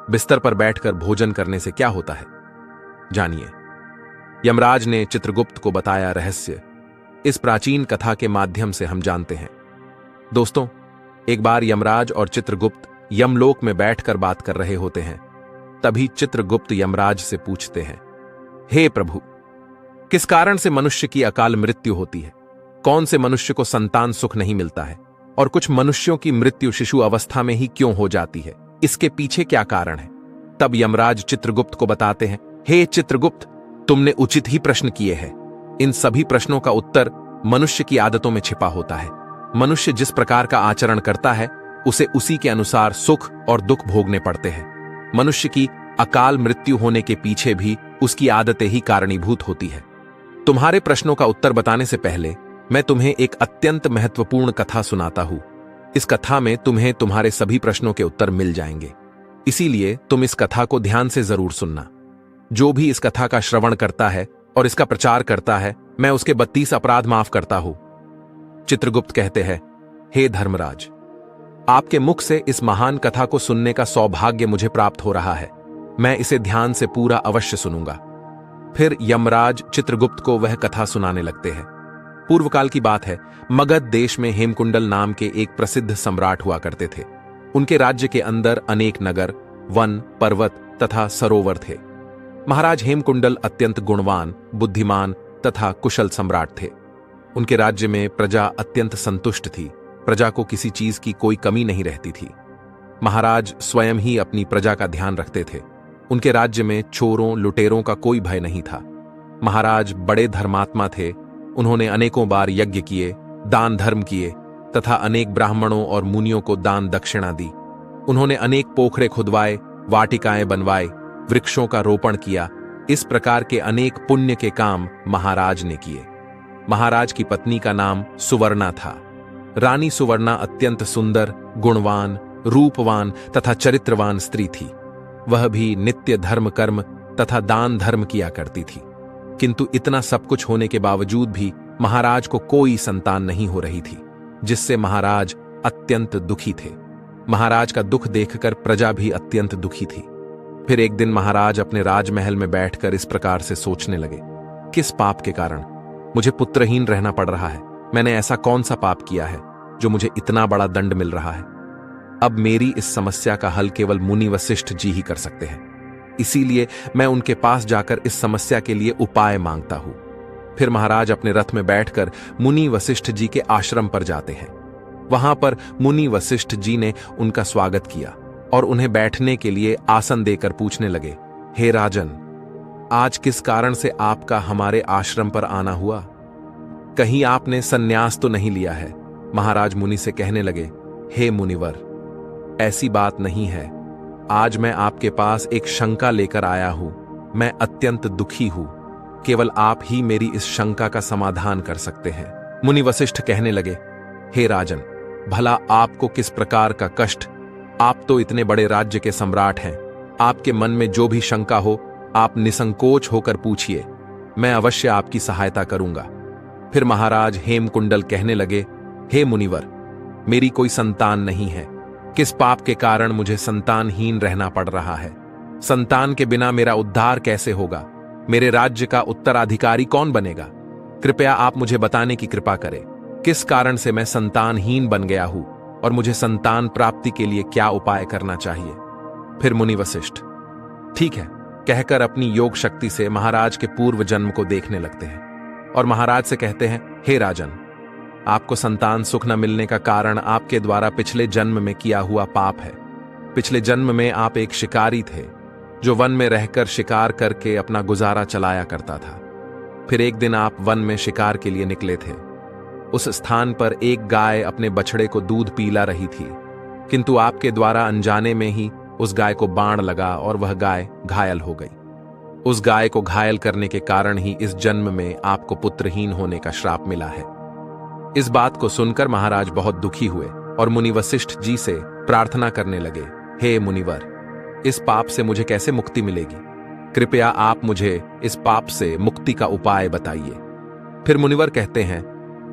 बिस्तर पर बैठकर भोजन करने से क्या होता है, जानिए। यमराज ने चित्रगुप्त को बताया रहस्य। इस प्राचीन कथा के माध्यम से हम जानते हैं। दोस्तों, एक बार यमराज और चित्रगुप्त यमलोक में बैठकर बात कर रहे होते हैं। तभी चित्रगुप्त यमराज से पूछते हैं, हे प्रभु, किस कारण से मनुष्य की अकाल मृत्यु होती है? कौन से मनुष्य को संतान सुख नहीं मिलता है? और कुछ मनुष्यों की मृत्यु शिशु अवस्था में ही क्यों हो जाती है? इसके पीछे क्या कारण है? तब यमराज चित्रगुप्त को बताते हैं, हे चित्रगुप्त, तुमने उचित ही प्रश्न किए हैं। इन सभी प्रश्नों का उत्तर मनुष्य की आदतों में छिपा होता है। मनुष्य जिस प्रकार का आचरण करता है, उसे उसी के अनुसार सुख और दुख भोगने पड़ते हैं। मनुष्य की अकाल मृत्यु होने के पीछे भी उसकी आदतें ही कारणीभूत होती है। तुम्हारे प्रश्नों का उत्तर बताने से पहले मैं तुम्हें एक अत्यंत महत्वपूर्ण कथा सुनाता हूं। इस कथा में तुम्हें तुम्हारे सभी प्रश्नों के उत्तर मिल जाएंगे। इसीलिए तुम इस कथा को ध्यान से जरूर सुनना। जो भी इस कथा का श्रवण करता है और इसका प्रचार करता है, मैं उसके 32 अपराध माफ करता हूं। चित्रगुप्त कहते हैं, हे धर्मराज, आपके मुख से इस महान कथा को सुनने का सौभाग्य मुझे प्राप्त हो रहा है। मैं इसे ध्यान से पूरा अवश्य सुनूंगा। फिर यमराज चित्रगुप्त को वह कथा सुनाने लगते हैं। पूर्व काल की बात है। मगध देश में हेमकुंडल नाम के एक प्रसिद्ध सम्राट हुआ करते थे। उनके राज्य के अंदर अनेक नगर, वन, पर्वत तथा सरोवर थे। महाराज हेमकुंडल अत्यंत गुणवान, बुद्धिमान तथा कुशल सम्राट थे। उनके राज्य में प्रजा अत्यंत संतुष्ट थी। प्रजा को किसी चीज की कोई कमी नहीं रहती थी। महाराज स्वयं ही अपनी प्रजा का ध्यान रखते थे। उनके राज्य में चोरों, लुटेरों का कोई भय नहीं था। महाराज बड़े धर्मात्मा थे। उन्होंने अनेकों बार यज्ञ किए, दान धर्म किए तथा अनेक ब्राह्मणों और मुनियों को दान दक्षिणा दी। उन्होंने अनेक पोखरे खुदवाए, वाटिकाएं बनवाए, वृक्षों का रोपण किया। इस प्रकार के अनेक पुण्य के काम महाराज ने किए। महाराज की पत्नी का नाम सुवर्णा था। रानी सुवर्णा अत्यंत सुंदर, गुणवान, रूपवान तथा चरित्रवान स्त्री थी। वह भी नित्य धर्म कर्म तथा दान धर्म किया करती थी। किंतु इतना सब कुछ होने के बावजूद भी महाराज को कोई संतान नहीं हो रही थी, जिससे महाराज अत्यंत दुखी थे। महाराज का दुख देखकर प्रजा भी अत्यंत दुखी थी। फिर एक दिन महाराज अपने राजमहल में बैठकर इस प्रकार से सोचने लगे, किस पाप के कारण मुझे पुत्रहीन रहना पड़ रहा है? मैंने ऐसा कौन सा पाप किया है जो मुझे इतना बड़ा दंड मिल रहा है? अब मेरी इस समस्या का हल केवल मुनि वशिष्ठ जी ही कर सकते हैं। इसीलिए मैं उनके पास जाकर इस समस्या के लिए उपाय मांगता हूं। फिर महाराज अपने रथ में बैठकर मुनि वशिष्ठ जी के आश्रम पर जाते हैं। वहां पर मुनि वशिष्ठ जी ने उनका स्वागत किया और उन्हें बैठने के लिए आसन देकर पूछने लगे, हे राजन, आज किस कारण से आपका हमारे आश्रम पर आना हुआ? कहीं आपने संन्यास तो नहीं लिया है? महाराज मुनि से कहने लगे, हे मुनिवर, ऐसी बात नहीं है। आज मैं आपके पास एक शंका लेकर आया हूं। मैं अत्यंत दुखी हूं। केवल आप ही मेरी इस शंका का समाधान कर सकते हैं। मुनि वशिष्ठ कहने लगे, हे राजन, भला आपको किस प्रकार का कष्ट? आप तो इतने बड़े राज्य के सम्राट हैं। आपके मन में जो भी शंका हो, आप निसंकोच होकर पूछिए। मैं अवश्य आपकी सहायता करूंगा। फिर महाराज हेमकुंडल कहने लगे, हे मुनिवर, मेरी कोई संतान नहीं है। किस पाप के कारण मुझे संतानहीन रहना पड़ रहा है? संतान के बिना मेरा उद्धार कैसे होगा? मेरे राज्य का उत्तराधिकारी कौन बनेगा? कृपया आप मुझे बताने की कृपा करें। किस कारण से मैं संतानहीन बन गया हूं और मुझे संतान प्राप्ति के लिए क्या उपाय करना चाहिए? फिर मुनि वशिष्ठ ठीक है कहकर अपनी योग शक्ति से महाराज के पूर्व जन्म को देखने लगते हैं और महाराज से कहते हैं, हे राजन, आपको संतान सुख न मिलने का कारण आपके द्वारा पिछले जन्म में किया हुआ पाप है। पिछले जन्म में आप एक शिकारी थे जो वन में रहकर शिकार करके अपना गुजारा चलाया करता था। फिर एक दिन आप वन में शिकार के लिए निकले थे। उस स्थान पर एक गाय अपने बछड़े को दूध पिला रही थी, किंतु आपके द्वारा अनजाने में ही उस गाय को बाण लगा और वह गाय घायल हो गई। उस गाय को घायल करने के कारण ही इस जन्म में आपको पुत्रहीन होने का श्राप मिला है। इस बात को सुनकर महाराज बहुत दुखी हुए और मुनि वशिष्ठ जी से प्रार्थना करने लगे, हे मुनिवर, इस पाप से मुझे कैसे मुक्ति मिलेगी? कृपया आप मुझे इस पाप से मुक्ति का उपाय बताइए। फिर मुनिवर कहते हैं,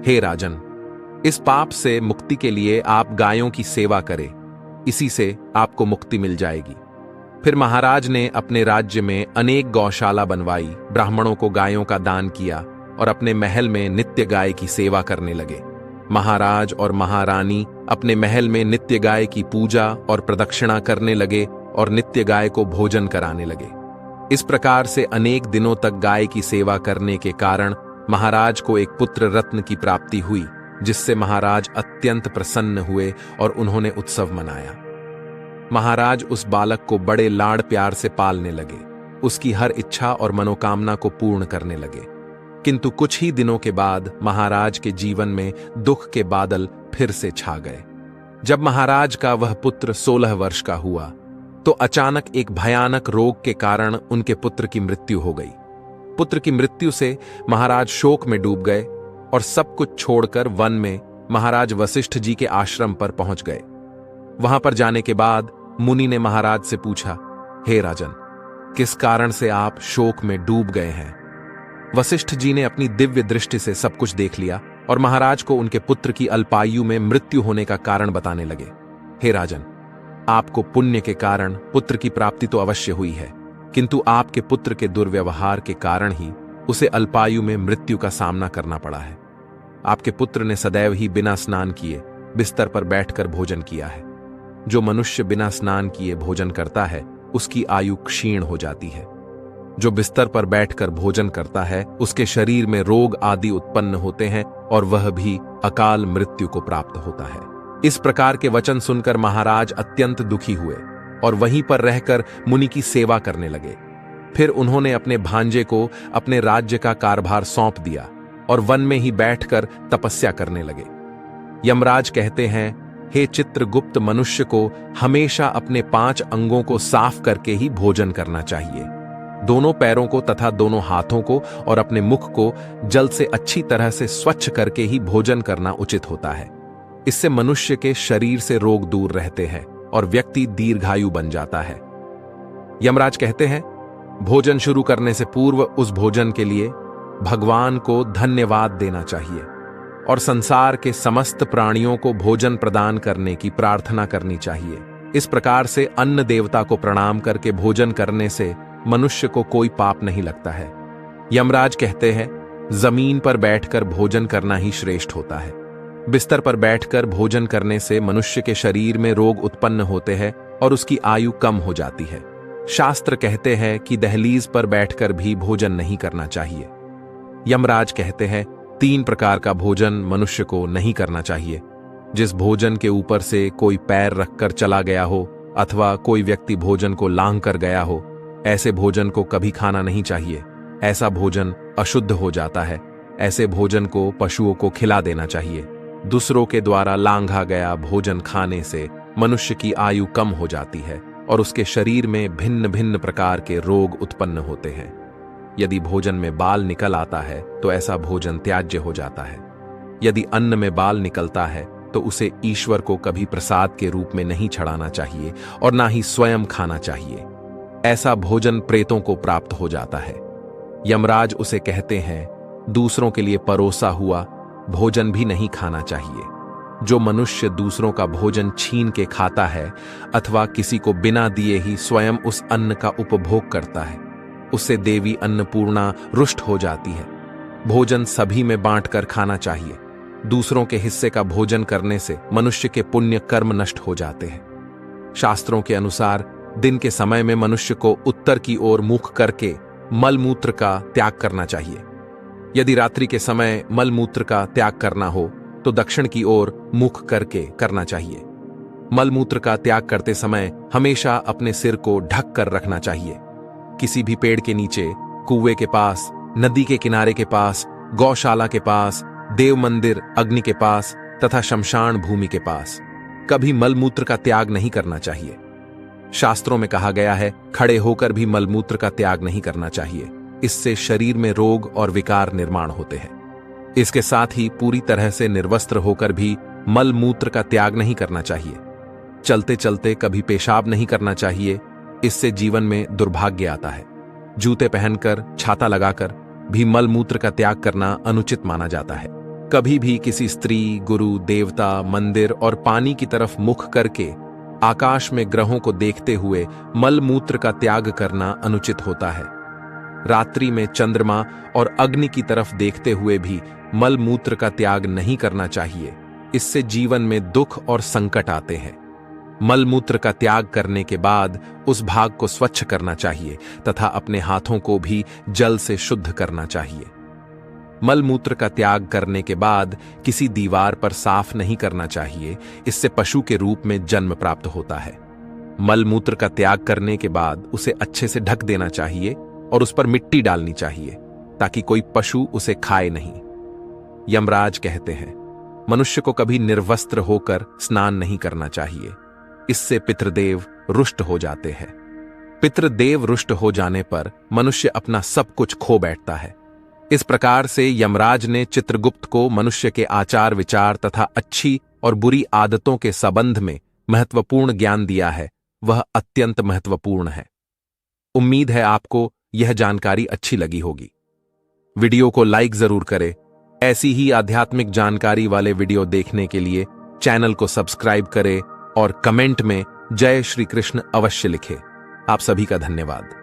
हे राजन, इस पाप से मुक्ति के लिए आप गायों की सेवा करें। इसी से आपको मुक्ति मिल जाएगी। फिर महाराज ने अपने राज्य में अनेक गौशाला बनवाई, ब्राह्मणों को गायों का दान किया और अपने महल में नित्य गाय की सेवा करने लगे। महाराज और महारानी अपने महल में नित्य गाय की पूजा और प्रदक्षिणा करने लगे और नित्य गाय को भोजन कराने लगे। इस प्रकार से अनेक दिनों तक गाय की सेवा करने के कारण महाराज को एक पुत्र रत्न की प्राप्ति हुई, जिससे महाराज अत्यंत प्रसन्न हुए और उन्होंने उत्सव मनाया। महाराज उस बालक को बड़े लाड़ प्यार से पालने लगे, उसकी हर इच्छा और मनोकामना को पूर्ण करने लगे। किंतु कुछ ही दिनों के बाद महाराज के जीवन में दुख के बादल फिर से छा गए। जब महाराज का वह पुत्र 16 वर्ष का हुआ तो अचानक एक भयानक रोग के कारण उनके पुत्र की मृत्यु हो गई। पुत्र की मृत्यु से महाराज शोक में डूब गए और सब कुछ छोड़कर वन में महाराज वशिष्ठ जी के आश्रम पर पहुंच गए। वहां पर जाने के बाद मुनि ने महाराज से पूछा, हे राजन, किस कारण से आप शोक में डूब गए हैं? वशिष्ठ जी ने अपनी दिव्य दृष्टि से सब कुछ देख लिया और महाराज को उनके पुत्र की अल्पायु में मृत्यु होने का कारण बताने लगे। हे राजन, आपको पुण्य के कारण पुत्र की प्राप्ति तो अवश्य हुई है, किंतु आपके पुत्र के दुर्व्यवहार के कारण ही उसे अल्पायु में मृत्यु का सामना करना पड़ा है। आपके पुत्र ने सदैव ही बिना स्नान किए बिस्तर पर बैठकर भोजन किया है। जो मनुष्य बिना स्नान किए भोजन करता है उसकी आयु क्षीण हो जाती है। जो बिस्तर पर बैठकर भोजन करता है उसके शरीर में रोग आदि उत्पन्न होते हैं और वह भी अकाल मृत्यु को प्राप्त होता है। इस प्रकार के वचन सुनकर महाराज अत्यंत दुखी हुए और वहीं पर रहकर मुनि की सेवा करने लगे। फिर उन्होंने अपने भांजे को अपने राज्य का कारभार सौंप दिया और वन में ही बैठकर तपस्या करने लगे। यमराज कहते हैं, हे चित्रगुप्त, मनुष्य को हमेशा अपने 5 अंगों को साफ करके ही भोजन करना चाहिए। दोनों पैरों को तथा दोनों हाथों को और अपने मुख को जल से अच्छी तरह से स्वच्छ करके ही भोजन करना उचित होता है। इससे मनुष्य के शरीर से रोग दूर रहते हैं और व्यक्ति दीर्घायु बन जाता है। यमराज कहते हैं, भोजन शुरू करने से पूर्व उस भोजन के लिए भगवान को धन्यवाद देना चाहिए और संसार के समस्त प्राणियों को भोजन प्रदान करने की प्रार्थना करनी चाहिए। इस प्रकार से अन्न देवता को प्रणाम करके भोजन करने से मनुष्य को कोई पाप नहीं लगता है। यमराज कहते हैं, जमीन पर बैठकर भोजन करना ही श्रेष्ठ होता है। बिस्तर पर बैठकर भोजन करने से मनुष्य के शरीर में रोग उत्पन्न होते हैं और उसकी आयु कम हो जाती है। शास्त्र कहते हैं कि दहलीज पर बैठकर भी भोजन नहीं करना चाहिए। यमराज कहते हैं, 3 प्रकार का भोजन मनुष्य को नहीं करना चाहिए। जिस भोजन के ऊपर से कोई पैर रखकर चला गया हो अथवा कोई व्यक्ति भोजन को लांघ कर गया हो, ऐसे भोजन को कभी खाना नहीं चाहिए। ऐसा भोजन अशुद्ध हो जाता है। ऐसे भोजन को पशुओं को खिला देना चाहिए। दूसरों के द्वारा लांघा गया भोजन खाने से मनुष्य की आयु कम हो जाती है और उसके शरीर में भिन्न भिन्न प्रकार के रोग उत्पन्न होते हैं। यदि भोजन में बाल निकल आता है तो ऐसा भोजन त्याज्य हो जाता है। यदि अन्न में बाल निकलता है तो उसे ईश्वर को कभी प्रसाद के रूप में नहीं चढ़ाना चाहिए और ना ही स्वयं खाना चाहिए। ऐसा भोजन प्रेतों को प्राप्त हो जाता है। यमराज उसे कहते हैं, दूसरों के लिए परोसा हुआ भोजन भी नहीं खाना चाहिए। जो मनुष्य दूसरों का भोजन छीन के खाता है अथवा किसी को बिना दिए ही स्वयं उस अन्न का उपभोग करता है, उससे देवी अन्नपूर्णा रुष्ट हो जाती है। भोजन सभी में बांटकर खाना चाहिए। दूसरों के हिस्से का भोजन करने से मनुष्य के पुण्य कर्म नष्ट हो जाते हैं। शास्त्रों के अनुसार दिन के समय में मनुष्य को उत्तर की ओर मुख करके मलमूत्र का त्याग करना चाहिए। यदि रात्रि के समय मलमूत्र का त्याग करना हो तो दक्षिण की ओर मुख करके करना चाहिए। मलमूत्र का त्याग करते समय हमेशा अपने सिर को ढक कर रखना चाहिए। किसी भी पेड़ के नीचे, कुएं के पास, नदी के किनारे के पास, गौशाला के पास, देव मंदिर अग्नि के पास तथा शमशान भूमि के पास कभी मलमूत्र का त्याग नहीं करना चाहिए। शास्त्रों में कहा गया है, खड़े होकर भी मलमूत्र का त्याग नहीं करना चाहिए। इससे शरीर में रोग और विकार निर्माण होते हैं। इसके साथ ही पूरी तरह से निर्वस्त्र होकर भी मलमूत्र का त्याग नहीं करना चाहिए। चलते चलते कभी पेशाब नहीं करना चाहिए, इससे जीवन में दुर्भाग्य आता है। जूते पहनकर, छाता लगाकर भी मलमूत्र का त्याग करना अनुचित माना जाता है। कभी भी किसी स्त्री, गुरु, देवता, मंदिर और पानी की तरफ मुख करके आकाश में ग्रहों को देखते हुए मल मूत्र का त्याग करना अनुचित होता है। रात्रि में चंद्रमा और अग्नि की तरफ देखते हुए भी मल मूत्र का त्याग नहीं करना चाहिए। इससे जीवन में दुख और संकट आते हैं। मल मूत्र का त्याग करने के बाद उस भाग को स्वच्छ करना चाहिए तथा अपने हाथों को भी जल से शुद्ध करना चाहिए। मल मूत्र का त्याग करने के बाद किसी दीवार पर साफ नहीं करना चाहिए, इससे पशु के रूप में जन्म प्राप्त होता है। मल मूत्र का त्याग करने के बाद उसे अच्छे से ढक देना चाहिए और उस पर मिट्टी डालनी चाहिए ताकि कोई पशु उसे खाए नहीं। यमराज कहते हैं, मनुष्य को कभी निर्वस्त्र होकर स्नान नहीं करना चाहिए, इससे पितृदेव रुष्ट हो जाते हैं। पितृदेव रुष्ट हो जाने पर मनुष्य अपना सब कुछ खो बैठता है। इस प्रकार से यमराज ने चित्रगुप्त को मनुष्य के आचार विचार तथा अच्छी और बुरी आदतों के संबंध में महत्वपूर्ण ज्ञान दिया है। वह अत्यंत महत्वपूर्ण है। उम्मीद है आपको यह जानकारी अच्छी लगी होगी। वीडियो को लाइक जरूर करें। ऐसी ही आध्यात्मिक जानकारी वाले वीडियो देखने के लिए चैनल को सब्सक्राइब करें और कमेंट में जय श्री कृष्ण अवश्य लिखें। आप सभी का धन्यवाद।